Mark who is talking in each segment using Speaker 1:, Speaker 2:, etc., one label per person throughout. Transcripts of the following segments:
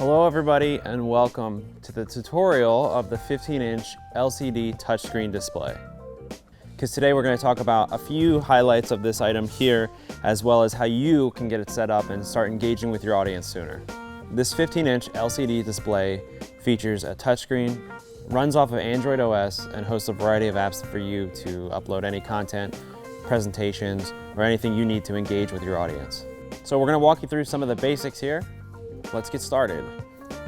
Speaker 1: Hello everybody and welcome to the tutorial of the 15-inch LCD touchscreen display. Because today we're going to talk about a few highlights of this item here, as well as how you can get it set up and start engaging with your audience sooner. This 15-inch LCD display features a touchscreen, runs off of Android OS, and hosts a variety of apps for you to upload any content, presentations, or anything you need to engage with your audience. So we're going to walk you through some of the basics here. Let's get started.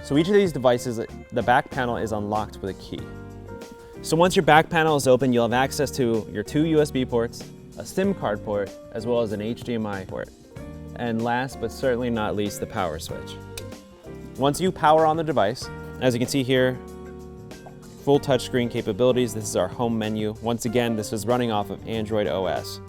Speaker 1: So each of these devices, the back panel is unlocked with a key. So once your back panel is open, you'll have access to your two USB ports, a SIM card port, as well as an HDMI port. And last but certainly not least, the power switch. Once you power on the device, as you can see here, full touchscreen capabilities. This is our home menu. Once again, this is running off of Android OS.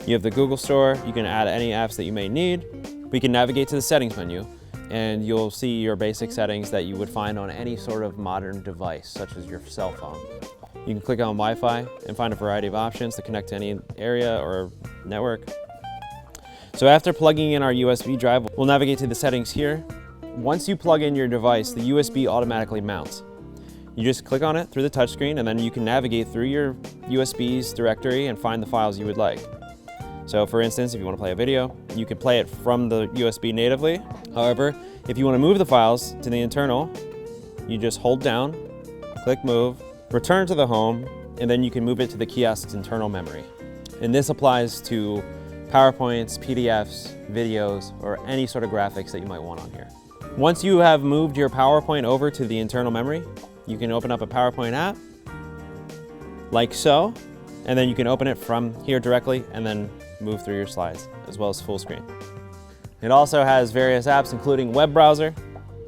Speaker 1: You have the Google Store. You can add any apps that you may need. We can navigate to the settings menu, and you'll see your basic settings that you would find on any sort of modern device, such as your cell phone. You can click on Wi-Fi and find a variety of options to connect to any area or network. So after plugging in our USB drive, we'll navigate to the settings here. Once you plug in your device, the USB automatically mounts. You just click on it through the touchscreen, and then you can navigate through your USB's directory and find the files you would like. So for instance, if you want to play a video, you can play it from the USB natively. However, if you want to move the files to the internal, you just hold down, click move, return to the home, and then you can move it to the kiosk's internal memory. And this applies to PowerPoints, PDFs, videos, or any sort of graphics that you might want on here. Once you have moved your PowerPoint over to the internal memory, you can open up a PowerPoint app, like so, and then you can open it from here directly and then move through your slides, as well as full screen. It also has various apps, including web browser,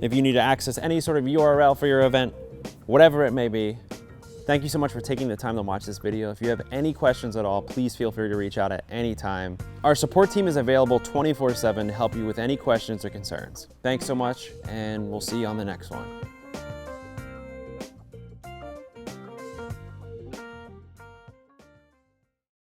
Speaker 1: if you need to access any sort of URL for your event, whatever it may be. Thank you so much for taking the time to watch this video. If you have any questions at all, please feel free to reach out at any time. Our support team is available 24/7 to help you with any questions or concerns. Thanks so much, and we'll see you on the next one.